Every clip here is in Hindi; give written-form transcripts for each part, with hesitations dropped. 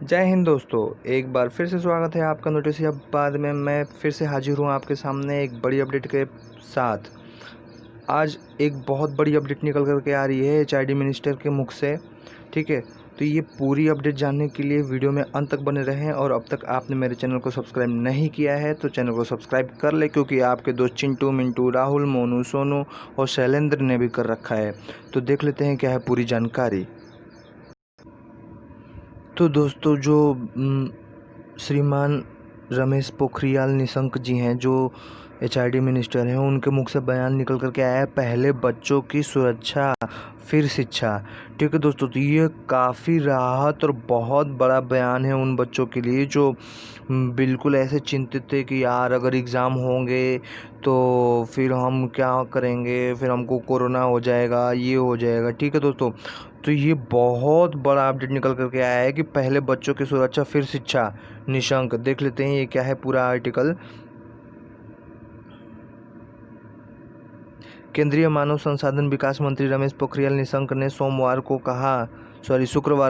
जय हिंद दोस्तों। एक बार फिर से स्वागत है आपका नोटिस या बाद में मैं फिर से हाजिर हूँ आपके सामने एक बड़ी अपडेट के साथ। आज एक बहुत बड़ी अपडेट निकल कर के आ रही है एचआरडी मिनिस्टर के मुख से। ठीक है, तो ये पूरी अपडेट जानने के लिए वीडियो में अंत तक बने रहें और अब तक आपने मेरे चैनल को सब्सक्राइब नहीं किया है तो चैनल को सब्सक्राइब कर ले, क्योंकि आपके दोस्त चिंटू, मिंटू, राहुल, मोनू, सोनू और शैलेंद्र ने भी कर रखा है। तो देख लेते हैं क्या है पूरी जानकारी। तो दोस्तों, जो श्रीमान रमेश पोखरियाल निशंक जी हैं, जो एचआरडी मिनिस्टर हैं, उनके मुख से बयान निकल कर के आया है, पहले बच्चों की सुरक्षा फिर शिक्षा। ठीक है दोस्तों, तो ये काफ़ी राहत और बहुत बड़ा बयान है उन बच्चों के लिए जो बिल्कुल ऐसे चिंतित थे कि यार अगर एग्ज़ाम होंगे तो फिर हम क्या करेंगे, फिर हमको कोरोना हो जाएगा, ये हो जाएगा। ठीक है दोस्तों, तो ये बहुत बड़ा अपडेट निकल करके आया है कि पहले बच्चों की सुरक्षा फिर शिक्षा निशंक। देख लेते हैं ये क्या है पूरा आर्टिकल। केंद्रीय मानव संसाधन विकास मंत्री रमेश पोखरियाल निशंक ने शुक्रवार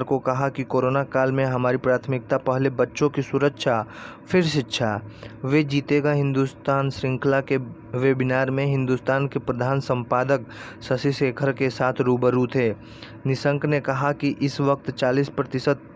को कहा कि कोरोना काल में हमारी प्राथमिकता पहले बच्चों की सुरक्षा फिर शिक्षा। वे जीतेगा हिंदुस्तान श्रृंखला के वेबिनार में हिंदुस्तान के प्रधान संपादक शशि शेखर के साथ रूबरू थे। निशंक ने कहा कि इस वक्त 40%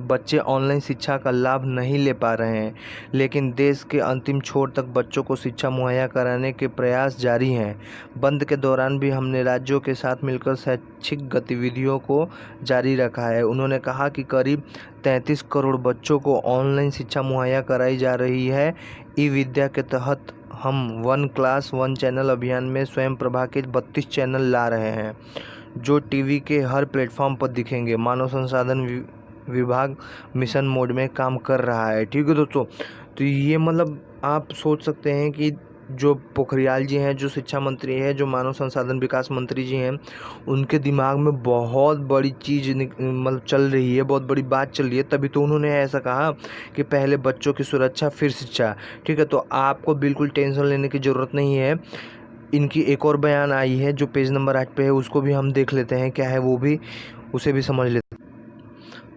बच्चे ऑनलाइन शिक्षा का लाभ नहीं ले पा रहे हैं, लेकिन देश के अंतिम छोर तक बच्चों को शिक्षा मुहैया कराने के प्रयास जारी हैं। बंद के दौरान भी हमने राज्यों के साथ मिलकर शैक्षिक गतिविधियों को जारी रखा है। उन्होंने कहा कि करीब 33 करोड़ बच्चों को ऑनलाइन शिक्षा मुहैया कराई जा रही है। ई विद्या के तहत हम वन क्लास वन चैनल अभियान में स्वयं प्रभा के 32 चैनल ला रहे हैं, जो टीवी के हर प्लेटफॉर्म पर दिखेंगे। मानव संसाधन विभाग मिशन मोड में काम कर रहा है। ठीक है दोस्तों, तो ये मतलब आप सोच सकते हैं कि जो पोखरियाल जी हैं, जो शिक्षा मंत्री हैं, जो मानव संसाधन विकास मंत्री जी हैं, उनके दिमाग में बहुत बड़ी चीज़ मतलब चल रही है, बहुत बड़ी बात चल रही है, तभी तो उन्होंने ऐसा कहा कि पहले बच्चों की सुरक्षा फिर शिक्षा। ठीक है, तो आपको बिल्कुल टेंशन लेने की ज़रूरत नहीं है। इनकी एक और बयान आई है जो पेज नंबर 8 पे है, उसको भी हम देख लेते हैं क्या है, वो भी उसे भी समझ लेते हैं।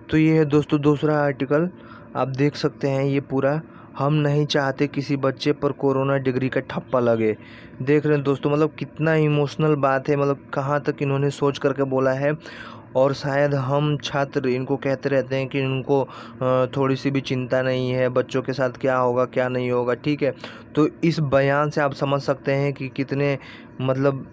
तो ये है दोस्तों दूसरा आर्टिकल, आप देख सकते हैं ये पूरा। हम नहीं चाहते किसी बच्चे पर कोरोना डिग्री का ठप्पा लगे। देख रहे हैं दोस्तों, मतलब कितना इमोशनल बात है, मतलब कहाँ तक इन्होंने सोच करके बोला है। और शायद हम छात्र इनको कहते रहते हैं कि इनको थोड़ी सी भी चिंता नहीं है बच्चों के साथ क्या होगा क्या नहीं होगा। ठीक है, तो इस बयान से आप समझ सकते हैं कि कितने मतलब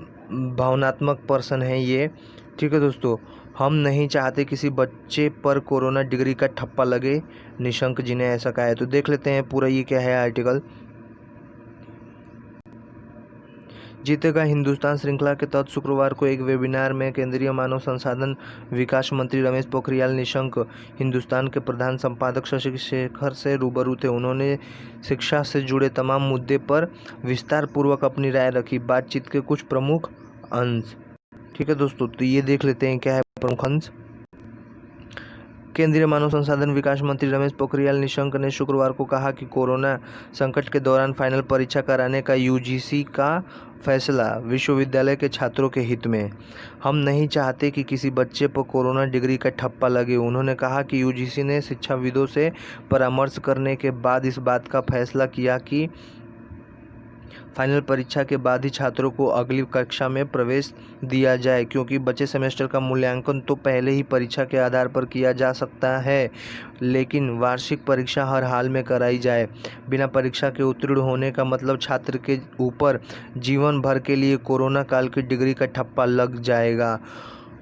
भावनात्मक पर्सन हैं ये। ठीक है दोस्तों, हम नहीं चाहते किसी बच्चे पर कोरोना डिग्री का ठप्पा लगे, निशंक जी ने ऐसा कहा है। तो देख लेते हैं पूरा ये क्या है आर्टिकल। जीतेगा हिंदुस्तान श्रृंखला के तहत शुक्रवार को एक वेबिनार में केंद्रीय मानव संसाधन विकास मंत्री रमेश पोखरियाल निशंक हिंदुस्तान के प्रधान संपादक शशि शेखर से रूबरू थे। उन्होंने शिक्षा से जुड़े तमाम मुद्दे पर विस्तार पूर्वक अपनी राय रखी। बातचीत के कुछ प्रमुख अंश। ठीक है दोस्तों, तो ये देख लेते हैं क्या है प्रमुख अंश। केंद्रीय मानव संसाधन विकास मंत्री रमेश पोखरियाल निशंक ने शुक्रवार को कहा कि कोरोना संकट के दौरान फाइनल परीक्षा कराने का यूजीसी का फैसला विश्वविद्यालय के छात्रों के हित में। हम नहीं चाहते कि किसी बच्चे पर कोरोना डिग्री का ठप्पा लगे। उन्होंने कहा कि यूजीसी ने शिक्षाविदों से परामर्श करने के बाद इस बात का फैसला किया कि फाइनल परीक्षा के बाद ही छात्रों को अगली कक्षा में प्रवेश दिया जाए, क्योंकि बचे सेमेस्टर का मूल्यांकन तो पहले ही परीक्षा के आधार पर किया जा सकता है, लेकिन वार्षिक परीक्षा हर हाल में कराई जाए। बिना परीक्षा के उत्तीर्ण होने का मतलब छात्र के ऊपर जीवन भर के लिए कोरोना काल की डिग्री का ठप्पा लग जाएगा,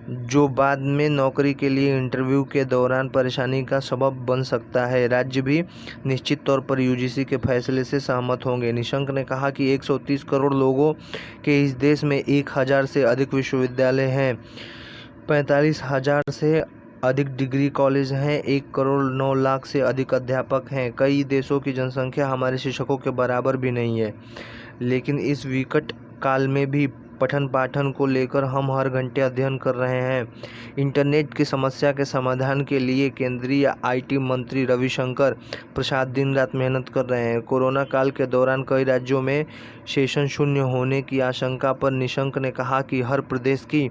जो बाद में नौकरी के लिए इंटरव्यू के दौरान परेशानी का सबब बन सकता है। राज्य भी निश्चित तौर पर यूजीसी के फैसले से सहमत होंगे। निशंक ने कहा कि 130 करोड़ लोगों के इस देश में 1000 से अधिक विश्वविद्यालय हैं, 45,000 से अधिक डिग्री कॉलेज हैं, 1 करोड़ 9 लाख से अधिक अध्यापक हैं। कई देशों की जनसंख्या हमारे शिक्षकों के बराबर भी नहीं है, लेकिन इस विकट काल में भी पठन पाठन को लेकर हम हर घंटे अध्ययन कर रहे हैं। इंटरनेट की समस्या के समाधान के लिए केंद्रीय आईटी मंत्री रविशंकर प्रसाद दिन रात मेहनत कर रहे हैं। कोरोना काल के दौरान कई राज्यों में सेशन शून्य होने की आशंका पर निशंक ने कहा कि हर प्रदेश की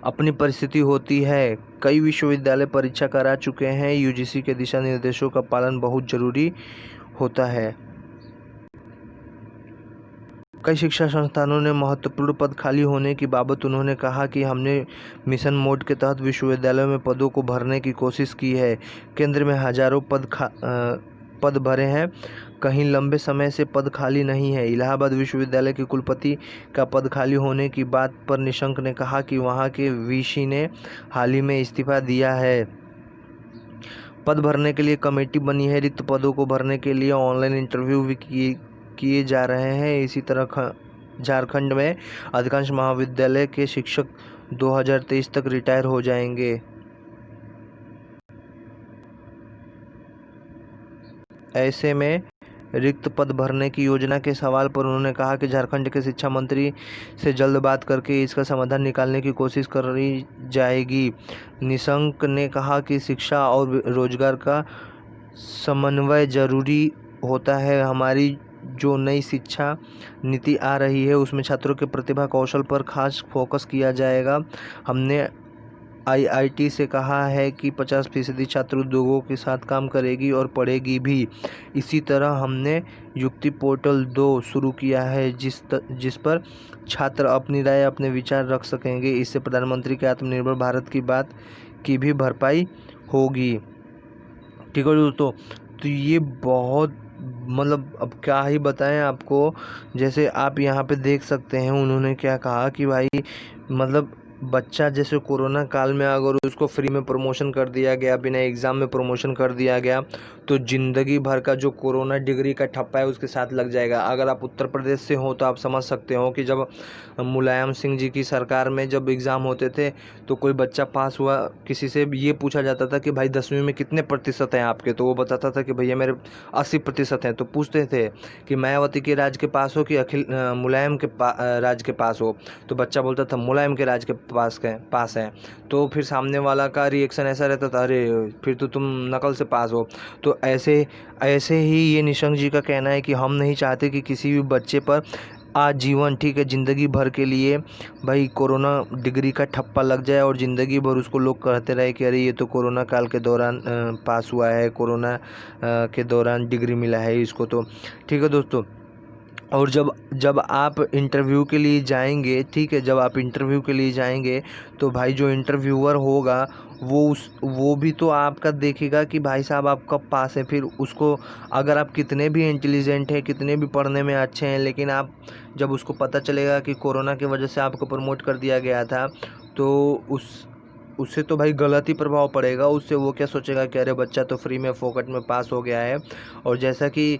अपनी परिस्थिति होती है। कई विश्वविद्यालय परीक्षा करा चुके हैं। यूजीसी के दिशा निर्देशों का पालन बहुत जरूरी होता है। कई शिक्षा संस्थानों ने महत्वपूर्ण पद खाली होने की बाबत उन्होंने कहा कि हमने मिशन मोड के तहत विश्वविद्यालयों में पदों को भरने की कोशिश की है। केंद्र में हजारों पद भरे हैं, कहीं लंबे समय से पद खाली नहीं है। इलाहाबाद विश्वविद्यालय के कुलपति का पद खाली होने की बात पर निशंक ने कहा कि वहां के वीसी ने हाल ही में इस्तीफा दिया है। पद भरने के लिए कमेटी बनी है। रिक्त पदों को भरने के लिए ऑनलाइन इंटरव्यू भी किए जा रहे हैं। इसी तरह झारखंड में अधिकांश महाविद्यालय के शिक्षक 2023 तक रिटायर हो जाएंगे। ऐसे में रिक्त पद भरने की योजना के सवाल पर उन्होंने कहा कि झारखंड के शिक्षा मंत्री से जल्द बात करके इसका समाधान निकालने की कोशिश करी जाएगी। निशंक ने कहा कि शिक्षा और रोजगार का समन्वय जरूरी होता है। हमारी जो नई शिक्षा नीति आ रही है उसमें छात्रों के प्रतिभा कौशल पर खास फोकस किया जाएगा। हमने आईआईटी से कहा है कि 50% छात्र उद्योगों के साथ काम करेगी और पढ़ेगी भी। इसी तरह हमने युक्ति पोर्टल 2 शुरू किया है जिस पर छात्र अपनी राय अपने विचार रख सकेंगे। इससे प्रधानमंत्री के आत्मनिर्भर भारत की बात की भी भरपाई होगी। ठीक है दोस्तों, तो ये बहुत मतलब अब क्या ही बताएं आपको। जैसे आप यहाँ पे देख सकते हैं उन्होंने क्या कहा कि भाई मतलब बच्चा जैसे कोरोना काल में अगर उसको फ्री में प्रमोशन कर दिया गया, बिना एग्ज़ाम में प्रमोशन कर दिया गया, तो ज़िंदगी भर का जो कोरोना डिग्री का ठप्पा है उसके साथ लग जाएगा। अगर आप उत्तर प्रदेश से हो तो आप समझ सकते हो कि जब मुलायम सिंह जी की सरकार में जब एग्ज़ाम होते थे तो कोई बच्चा पास हुआ, किसी से ये पूछा जाता था कि भाई 10वीं में कितने प्रतिशत हैं आपके, तो वो बताता था कि भैया मेरे 80% हैं। तो पूछते थे कि मायावती के राज के पास हो कि मुलायम के राज के पास हो, तो बच्चा बोलता था मुलायम के राज के पास है। तो फिर सामने वाला का रिएक्शन ऐसा रहता था, अरे फिर तो तुम नकल से पास हो। तो ऐसे ही ये निशंक जी का कहना है कि हम नहीं चाहते कि किसी भी बच्चे पर आजीवन, ठीक है, ज़िंदगी भर के लिए भाई कोरोना डिग्री का ठप्पा लग जाए और ज़िंदगी भर उसको लोग कहते रहे कि अरे ये तो कोरोना काल के दौरान पास हुआ है, कोरोना के दौरान डिग्री मिला है इसको। तो ठीक है दोस्तों, और जब आप इंटरव्यू के लिए जाएंगे, ठीक है, जब आप इंटरव्यू के लिए जाएंगे तो भाई जो इंटरव्यूअर होगा वो भी तो आपका देखेगा कि भाई साहब आप कब पास हैं। फिर उसको अगर आप कितने भी इंटेलिजेंट हैं, कितने भी पढ़ने में अच्छे हैं, लेकिन आप जब उसको पता चलेगा कि कोरोना की वजह से आपको प्रमोट कर दिया गया था, तो उससे तो भाई गलत ही प्रभाव पड़ेगा। उससे वो क्या सोचेगा कि अरे बच्चा तो फ्री में फोकट में पास हो गया है। और जैसा कि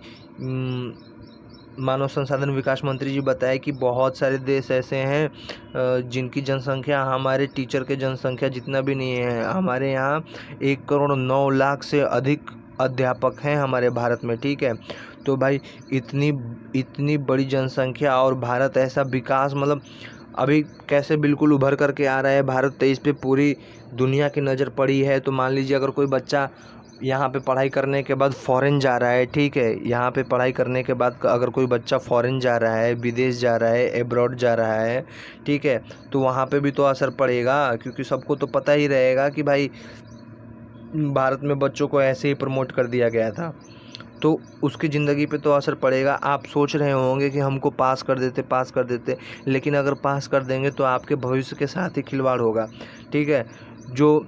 मानव संसाधन विकास मंत्री जी बताए कि बहुत सारे देश ऐसे हैं जिनकी जनसंख्या हमारे टीचर के जनसंख्या जितना भी नहीं है। हमारे यहाँ 1,09,00,000 से अधिक अध्यापक हैं हमारे भारत में, ठीक है। तो भाई इतनी बड़ी जनसंख्या और भारत ऐसा विकास मतलब अभी कैसे बिल्कुल उभर करके आ रहा है भारत, तो इस पे पूरी दुनिया की नज़र पड़ी है। तो मान लीजिए अगर कोई बच्चा यहाँ पे पढ़ाई करने के बाद फ़ॉरेन जा रहा है, ठीक है, यहाँ पे पढ़ाई करने के बाद अगर कोई बच्चा फ़ॉरेन जा रहा है, विदेश जा रहा है, एब्रॉड जा रहा है, ठीक है, तो वहाँ पे भी तो असर पड़ेगा, क्योंकि सबको तो पता ही रहेगा कि भाई भारत में बच्चों को ऐसे ही प्रमोट कर दिया गया था। तो उसकी ज़िंदगी पे तो असर पड़ेगा। आप सोच रहे होंगे कि हमको पास कर देते, लेकिन अगर पास कर देंगे तो आपके भविष्य के साथ ही खिलवाड़ होगा, ठीक है। जो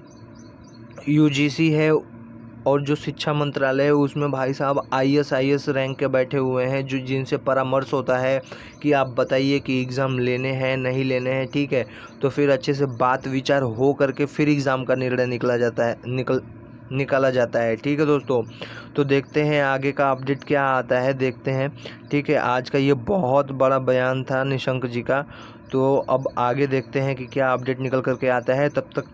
यूजीसी है और जो शिक्षा मंत्रालय है उसमें भाई साहब आईएएस रैंक के बैठे हुए हैं, जो जिनसे परामर्श होता है कि आप बताइए कि एग्ज़ाम लेने हैं नहीं लेने हैं, ठीक है। तो फिर अच्छे से बात विचार हो करके फिर एग्ज़ाम का निर्णय निकाला जाता है, ठीक है दोस्तों। तो देखते हैं आगे का अपडेट क्या आता है, देखते हैं, ठीक है। आज का ये बहुत बड़ा बयान था निशंक जी का, तो अब आगे देखते हैं कि क्या अपडेट निकल करके आता है। तब तक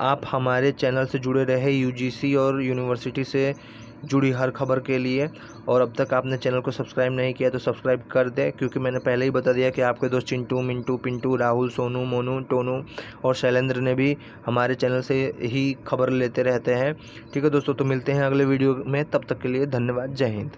आप हमारे चैनल से जुड़े रहे यूजीसी और यूनिवर्सिटी से जुड़ी हर खबर के लिए। और अब तक आपने चैनल को सब्सक्राइब नहीं किया तो सब्सक्राइब कर दें, क्योंकि मैंने पहले ही बता दिया कि आपके दोस्त चिंटू, मिंटू, पिंटू, राहुल, सोनू, मोनू, टोनू और शैलेंद्र ने भी हमारे चैनल से ही खबर लेते रहते हैं, ठीक है दोस्तों। तो मिलते हैं अगले वीडियो में, तब तक के लिए धन्यवाद, जय हिंद।